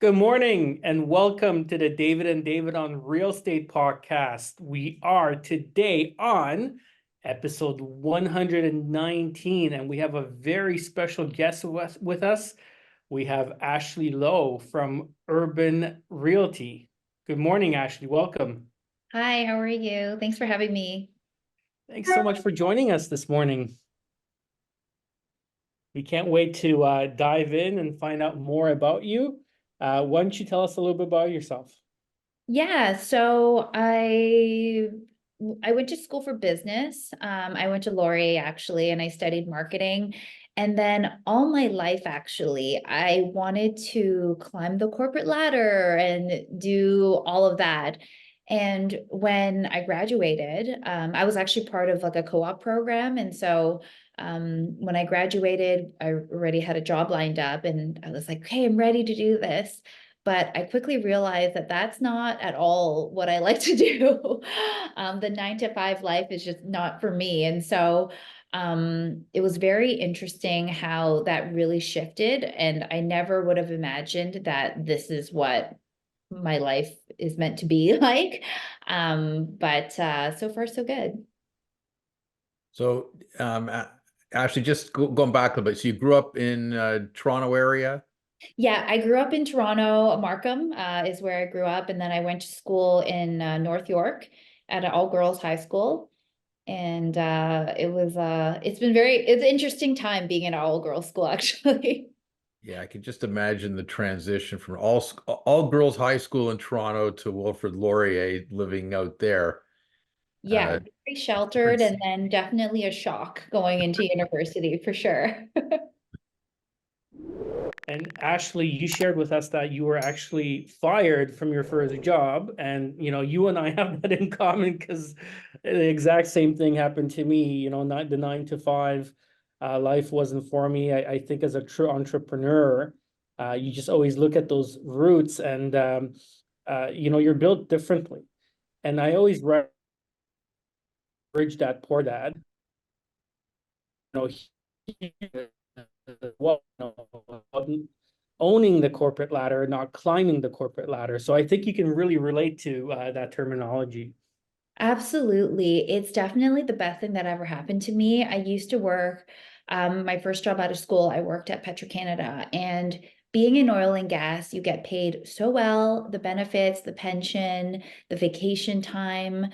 Good morning and welcome to the David and David on Real Estate podcast. We are today on episode 119 and we have a very special guest with us. We have Ashley Lo from Urban Realty. Good morning, Ashley. Welcome. Hi, how are you? Thanks for having me. Thanks so much for joining us this morning. We can't wait to dive in and find out more about you. Why don't you tell us a little bit about yourself? Yeah, so I went to school for business. I went to Laurier actually, and I studied marketing. And then all my life, actually, I wanted to climb the corporate ladder and do all of that. And when I graduated, I was actually part of like a co-op program. And so when I graduated, I already had a job lined up and I was like, okay, I'm ready to do this. But I quickly realized that that's not at all what I like to do. The 9 to 5 life is just not for me. And so it was very interesting how that really shifted. And I never would have imagined that this is what my life is meant to be like. But so far, so good. So, actually, just going back a little bit. So you grew up in Toronto area? Yeah, I grew up in Toronto. Markham is where I grew up. And then I went to school in North York at an all-girls high school. And it's been it's an interesting time being in an all-girls school, actually. Yeah, I can just imagine the transition from all girls high school in Toronto to Wilfrid Laurier living out there. Yeah, very sheltered Difference. and then definitely a shock going into university for sure. And Ashley, you shared with us that you were actually fired from your first job. And, you and I have that in common because the exact same thing happened to me. Not the 9 to 5 life wasn't for me. I think as a true entrepreneur, you just always look at those roots and, you're built differently. And I always encourage that poor dad, he, well, owning the corporate ladder, not climbing the corporate ladder. So I think you can really relate to that terminology. Absolutely. It's definitely the best thing that ever happened to me. I used to work, my first job out of school, I worked at Petro-Canada. And being in oil and gas, you get paid so well, the benefits, the pension, the vacation time.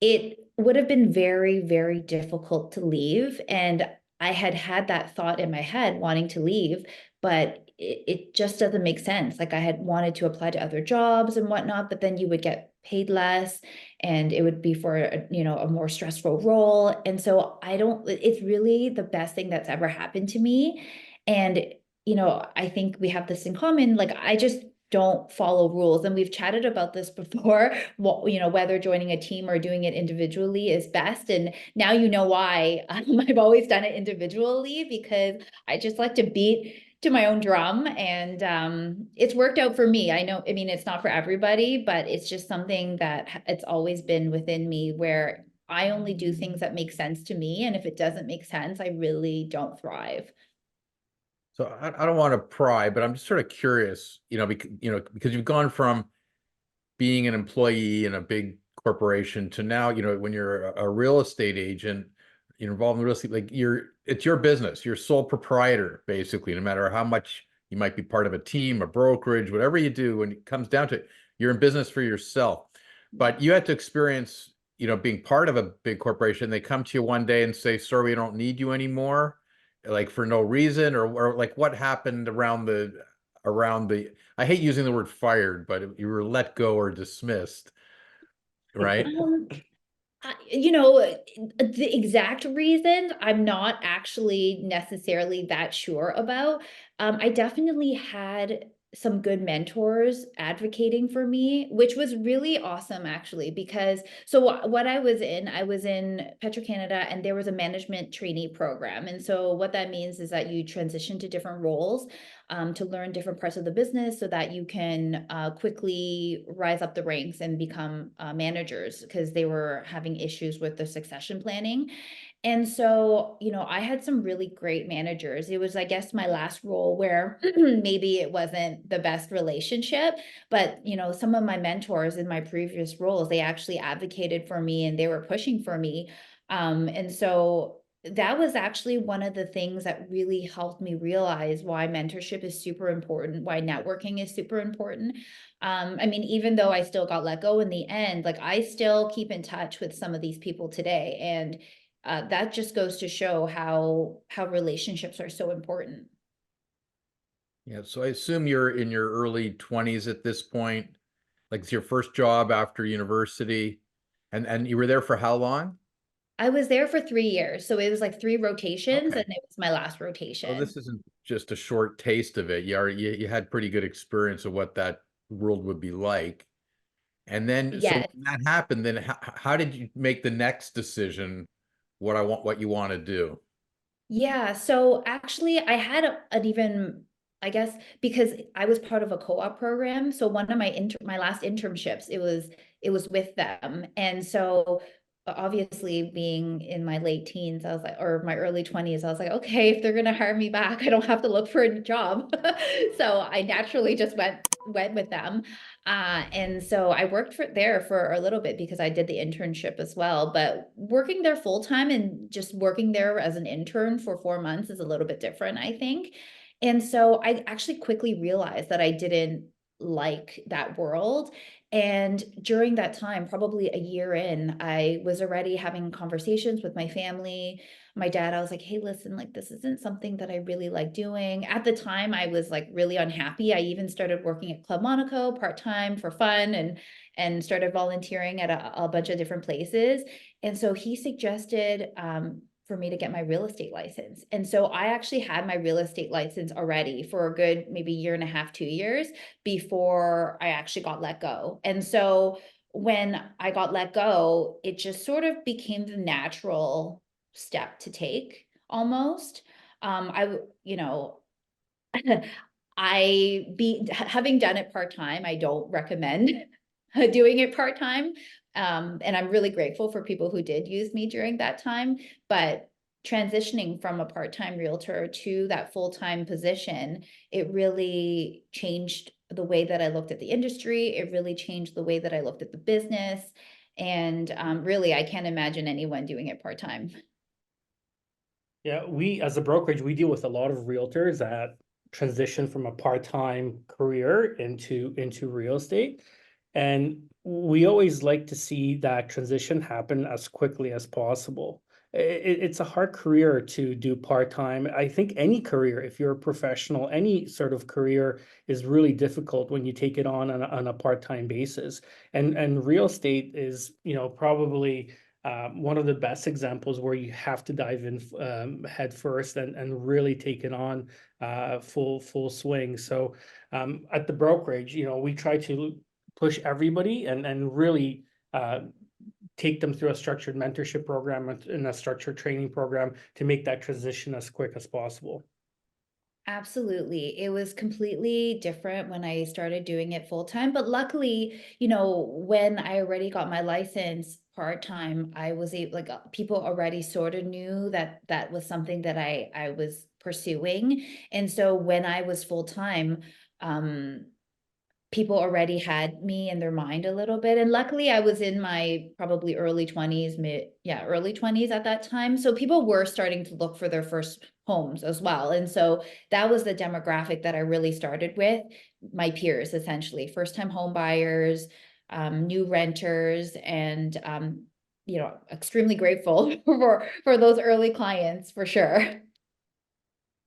It would have been very, very difficult to leave. And I had had that thought in my head wanting to leave, but it just doesn't make sense. Like I had wanted to apply to other jobs and whatnot, but then you would get paid less and it would be for a more stressful role. And so it's really the best thing that's ever happened to me. And I think we have this in common. Like I just don't follow rules. And we've chatted about this before, whether joining a team or doing it individually is best. And now you know why I've always done it individually, because I just like to beat to my own drum. And it's worked out for me. I know, I mean, it's not for everybody, but it's just something that it's always been within me where I only do things that make sense to me. And if it doesn't make sense, I really don't thrive. So I don't want to pry, but I'm just sort of curious, because you've gone from being an employee in a big corporation to now, when you're a real estate agent, you're involved in real estate, like it's your business, you're sole proprietor, basically, no matter how much you might be part of a team, a brokerage, whatever you do, when it comes down to it, you're in business for yourself. But you had to experience, being part of a big corporation. They come to you one day and say, sorry, we don't need you anymore, like for no reason, or like what happened around the I hate using the word fired, but you were let go or dismissed, right? Um, the exact reason I'm not actually necessarily that sure about. I definitely had some good mentors advocating for me, which was really awesome actually, because what I was in Petro-Canada and there was a management trainee program. And so what that means is that you transition to different roles to learn different parts of the business so that you can quickly rise up the ranks and become managers, because they were having issues with the succession planning. And so, I had some really great managers. It was, I guess, my last role where maybe it wasn't the best relationship, but, some of my mentors in my previous roles, they actually advocated for me and they were pushing for me. And so that was actually one of the things that really helped me realize why mentorship is super important, why networking is super important. I mean, even though I still got let go in the end, like I still keep in touch with some of these people today. And that just goes to show how relationships are so important. Yeah, so I assume you're in your early 20s at this point. Like it's your first job after university. And you were there for how long? I was there for 3 years, so it was like three rotations, and Okay. it was my last So rotation. this isn't just a short taste of it. You had pretty good experience of what that world would be like. And then, so Yes. when that happened, then how did you make the next decision? What you want to do? Yeah, so actually I had an even, I guess, because I was part of a co-op program, so one of my last internships, it was with them. And so obviously being in my late teens, I was like, or my early 20s, I was like, okay, if they're gonna hire me back, I don't have to look for a job. So I naturally just went with them. And so I worked there for a little bit because I did the internship as well. But working there full time and just working there as an intern for 4 months is a little bit different, I think. And so I actually quickly realized that I didn't like that world. And during that time, probably a year in, I was already having conversations with my family. My dad, I was like, hey, listen, like this isn't something that I really like doing. At the time, I was like really unhappy. I even started working at Club Monaco part-time for fun and started volunteering at a bunch of different places. And so he suggested for me to get my real estate license. And so I actually had my real estate license already for a good maybe year and a half, 2 years before I actually got let go. And so when I got let go, it just sort of became the natural step to take almost. You know, having done it part-time, I don't recommend doing it part-time. And I'm really grateful for people who did use me during that time, but transitioning from a part-time realtor to that full-time position, it really changed the way that I looked at the industry. It really changed the way that I looked at the business. And really, I can't imagine anyone doing it part-time. Yeah, we as a brokerage, we deal with a lot of realtors that transition from a part-time career into real estate. And we always like to see that transition happen as quickly as possible. It's a hard career to do part-time. I think any career, if you're a professional, any sort of career is really difficult when you take it on a part-time basis. And real estate is, probably one of the best examples where you have to dive in head first and really take it on full swing. So at the brokerage, we try to push everybody and really take them through a structured mentorship program and a structured training program to make that transition as quick as possible. Absolutely. It was completely different when I started doing it full time. But luckily, when I already got my license part time, I was able, like, people already sort of knew that that was something that I was pursuing. And so when I was full time, um, people already had me in their mind a little bit. And luckily I was in my probably early 20s, early 20s at that time. So people were starting to look for their first homes as well. And so that was the demographic that I really started with, my peers, essentially, first time home buyers, new renters, and extremely grateful for those early clients for sure.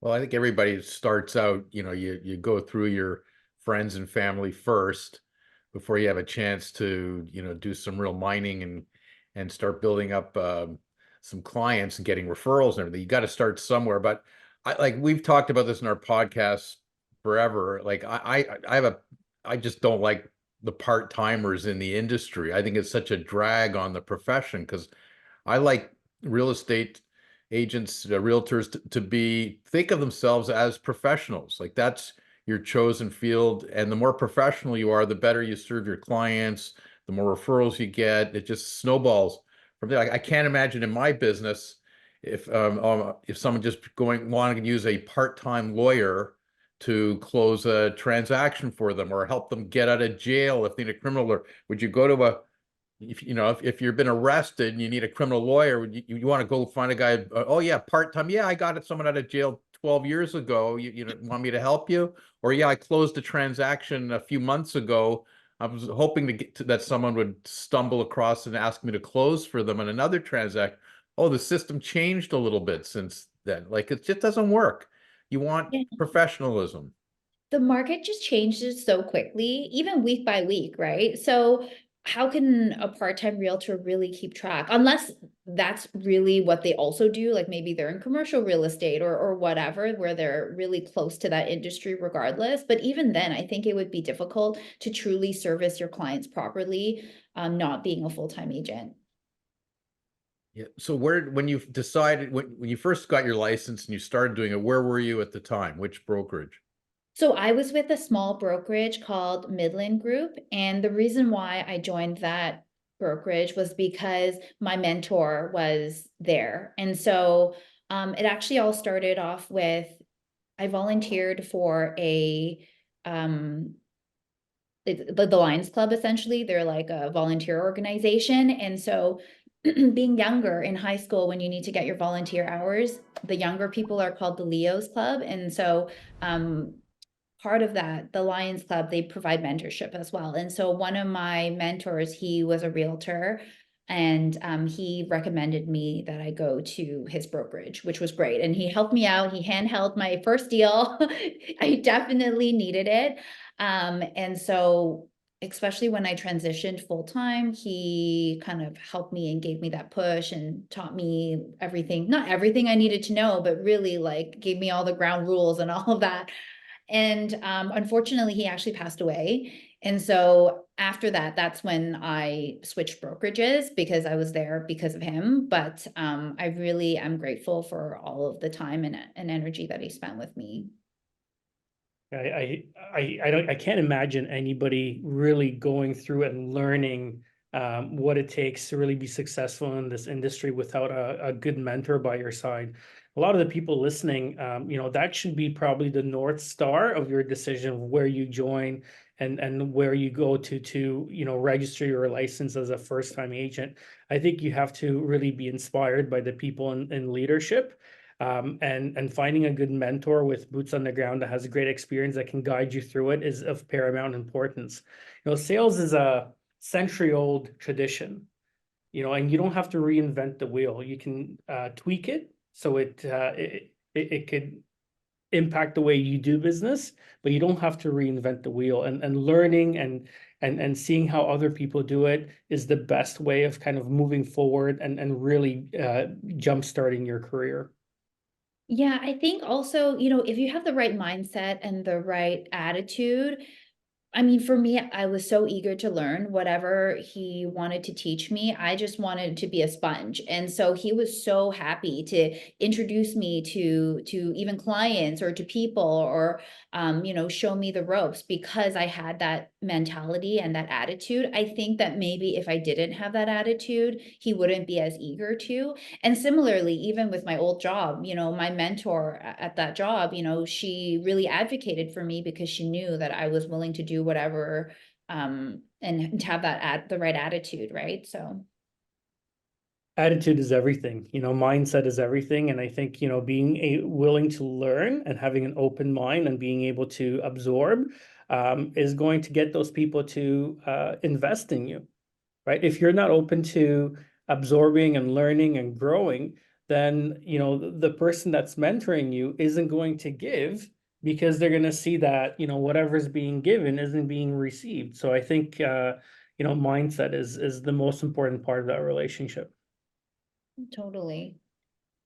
Well, I think everybody starts out, you go through your friends and family first before you have a chance to, do some real mining and start building up some clients and getting referrals and everything. You got to start somewhere. But we've talked about this in our podcast forever. Like I just don't like the part-timers in the industry. I think it's such a drag on the profession because I like real estate agents, realtors to think of themselves as professionals. Like that's your chosen field. And the more professional you are, the better you serve your clients, the more referrals you get. It just snowballs from there. I can't imagine in my business if someone just wanting to use a part-time lawyer to close a transaction for them or help them get out of jail if they need a criminal lawyer, would you go to if you've been arrested and you need a criminal lawyer, you want to go find a guy, oh yeah, part-time, yeah, I got someone out of jail 12 years ago, you want me to help you? Or yeah, I closed a transaction a few months ago. I was hoping that someone would stumble across and ask me to close for them on another transaction. Oh, the system changed a little bit since then. Like, it just doesn't work. You want professionalism. The market just changes so quickly, even week by week, right? So how can a part-time realtor really keep track? Unless that's really what they also do, like maybe they're in commercial real estate or whatever, where they're really close to that industry regardless. But even then, I think it would be difficult to truly service your clients properly, not being a full-time agent. Yeah. So when you decided, when you first got your license and you started doing it, where were you at the time? Which brokerage? So I was with a small brokerage called Midland Group, and the reason why I joined that brokerage was because my mentor was there. And so it actually all started off with I volunteered for um, the Lions Club, essentially. They're like a volunteer organization. And so being younger in high school, when you need to get your volunteer hours, the younger people are called the Leos Club. And so um, part of that, the Lions Club, they provide mentorship as well. And so one of my mentors, he was a realtor, and he recommended me that I go to his brokerage, which was great. And he helped me out. He handheld my first deal. I definitely needed it. And so especially when I transitioned full time, he kind of helped me and gave me that push and taught me everything, not everything I needed to know, but really like gave me all the ground rules and all of that. And unfortunately, he actually passed away. And so after that, that's when I switched brokerages because I was there because of him. But I really am grateful for all of the time and energy that he spent with me. I can't imagine anybody really going through and learning what it takes to really be successful in this industry without a good mentor by your side. A lot of the people listening, that should be probably the North Star of your decision of where you join and where you go to register your license as a first-time agent. I think you have to really be inspired by the people in leadership, and finding a good mentor with boots on the ground that has a great experience that can guide you through it is of paramount importance. Sales is a century-old tradition, and you don't have to reinvent the wheel. You can tweak it so it could impact the way you do business, but you don't have to reinvent the wheel. And learning and seeing how other people do it is the best way of kind of moving forward and really jump-starting your career. Yeah, I think also, if you have the right mindset and the right attitude, I mean, for me, I was so eager to learn whatever he wanted to teach me. I just wanted to be a sponge. And so he was so happy to introduce me to even clients or to people or show me the ropes because I had that mentality and that attitude. I think that maybe if I didn't have that attitude, he wouldn't be as eager to. And similarly, even with my old job, my mentor at that job, she really advocated for me because she knew that I was willing to do whatever and to have the right attitude, right? So Attitude is everything, mindset is everything. And I think, being willing to learn and having an open mind and being able to absorb is going to get those people to invest in you, right? If you're not open to absorbing and learning and growing, then, the person that's mentoring you isn't going to give because they're going to see that, whatever's being given isn't being received. So I think, mindset is the most important part of that relationship. totally.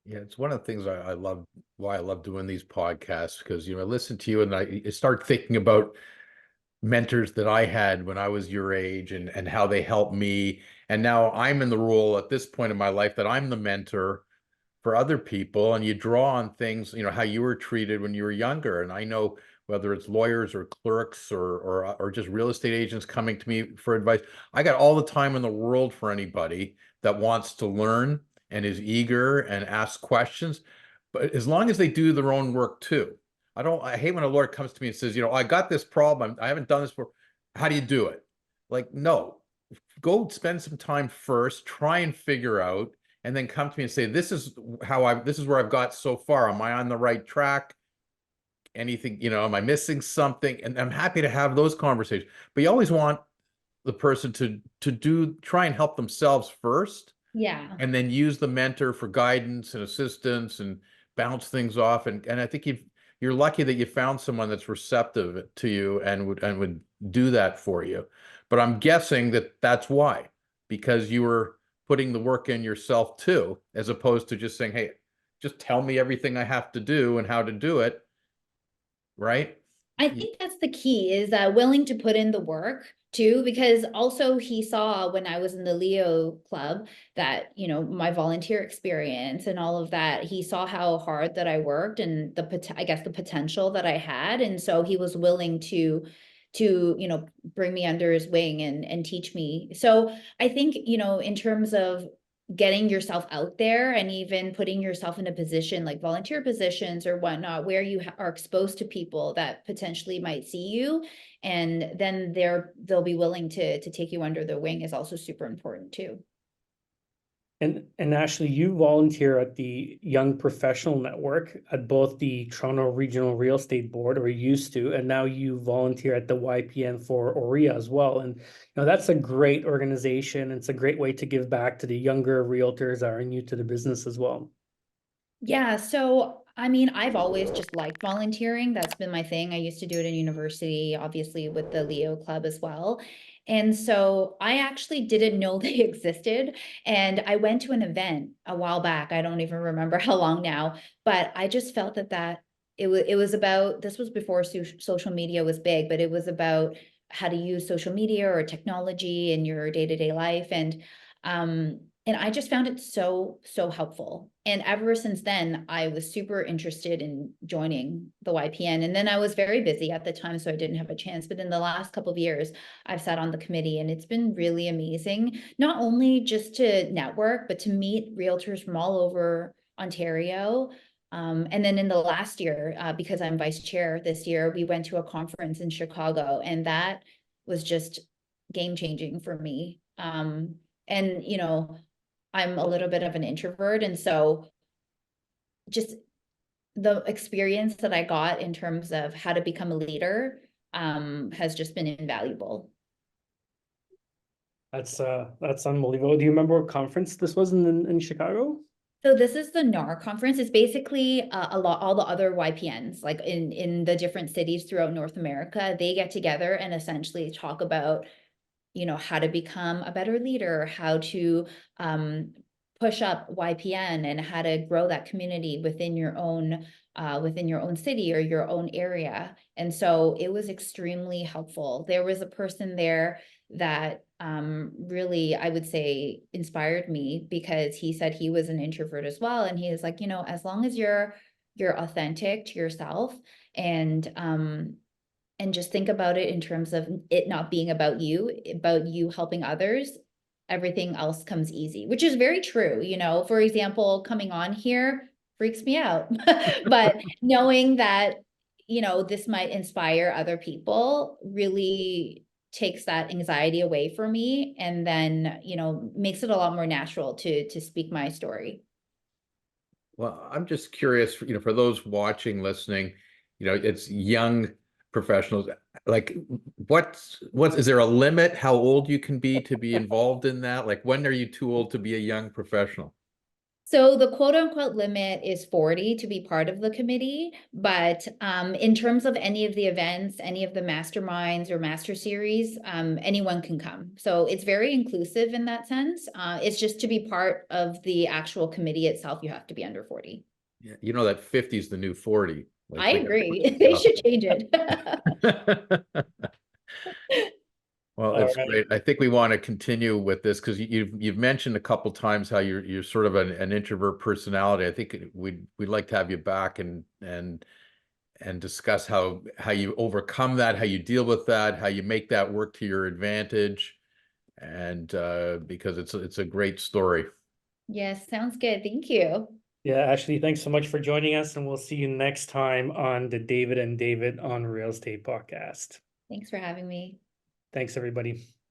Yeah, it's one of the things I love, why I love doing these podcasts, because I listen to you and I start thinking about mentors that I had when I was your age and how they helped me. And now I'm in the role at this point in my life that I'm the mentor for other people, and you draw on things, how you were treated when you were younger. And I know whether it's lawyers or clerks or just real estate agents coming to me for advice, I got all the time in the world for anybody that wants to learn and is eager and asks questions, but as long as they do their own work too. I hate when a lawyer comes to me and says, I got this problem. I haven't done this before. How do you do it? Like, no, go spend some time first, try and figure out, and then come to me and say, this is where I've got so far. Am I on the right track? Anything, am I missing something? And I'm happy to have those conversations. But you always want the person to try and help themselves first, Yeah. and then use the mentor for guidance and assistance and bounce things off. And I think you're lucky that you found someone that's receptive to you and would do that for you. But I'm guessing that that's why, because you were putting the work in yourself too, as opposed to just saying, hey, just tell me everything I have to do and how to do it. Right? I think that's the key, is willing to put in the work too, because also he saw when I was in the Leo club that, my volunteer experience and all of that, he saw how hard that I worked and I guess the potential that I had. And so he was willing to bring me under his wing and teach me. So I think, in terms of getting yourself out there and even putting yourself in a position like volunteer positions or whatnot, where you are exposed to people that potentially might see you, and then they'll be willing to take you under their wing, is also super important too. And Ashley, you volunteer at the Young Professional Network at both the Toronto Regional Real Estate Board, or used to, and now you volunteer at the YPN for OREA as well. And that's a great organization. It's a great way to give back to the younger realtors that are new to the business as well. Yeah, so I mean, I've always just liked volunteering. That's been my thing. I used to do it in university, obviously with the Leo Club as well. And so I actually didn't know they existed. And I went to an event a while back. I don't even remember how long now, but I just felt that it was about, this was before social media was big, but it was about how to use social media or technology in your day-to-day life. And I just found it so, so helpful. And ever since then, I was super interested in joining the YPN. And then I was very busy at the time, so I didn't have a chance. But in the last couple of years, I've sat on the committee, and it's been really amazing, not only just to network, but to meet realtors from all over Ontario. And then in the last year, because I'm vice chair this year, we went to a conference in Chicago, and that was just game changing for me. And I'm a little bit of an introvert. And so just the experience that I got in terms of how to become a leader has just been invaluable. That's unbelievable. Do you remember what conference this was in Chicago? So this is the NAR conference. It's basically all the other YPNs, like in the different cities throughout North America. They get together and essentially talk about how to become a better leader, how to push up YPN, and how to grow that community within your own city or your own area. And so it was extremely helpful. There was a person there that really, I would say, inspired me, because he said he was an introvert as well. And he was like, as long as you're authentic to yourself, and just think about it in terms of it not being about you helping others, everything else comes easy, which is very true. For example, coming on here freaks me out, but knowing that, this might inspire other people really takes that anxiety away from me, and then, makes it a lot more natural to speak my story. Well, I'm just curious, for those watching, listening, it's young professionals. Like, is there a limit how old you can be to be involved in that? Like, when are you too old to be a young professional? So the quote unquote limit is 40 to be part of the committee. But in terms of any of the events, any of the masterminds or master series, anyone can come. So it's very inclusive in that sense. It's just to be part of the actual committee itself, you have to be under 40. Yeah, that 50 is the new 40. Like, I agree. They should change it. Well, All it's right. great. I think we want to continue with this because you've mentioned a couple times how you're sort of an introvert personality. I think we'd like to have you back and discuss how you overcome that, how you deal with that, how you make that work to your advantage, and because it's a great story. Yes, sounds good. Thank you. Yeah, Ashley, thanks so much for joining us, and we'll see you next time on the David and David on Real Estate podcast. Thanks for having me. Thanks, everybody.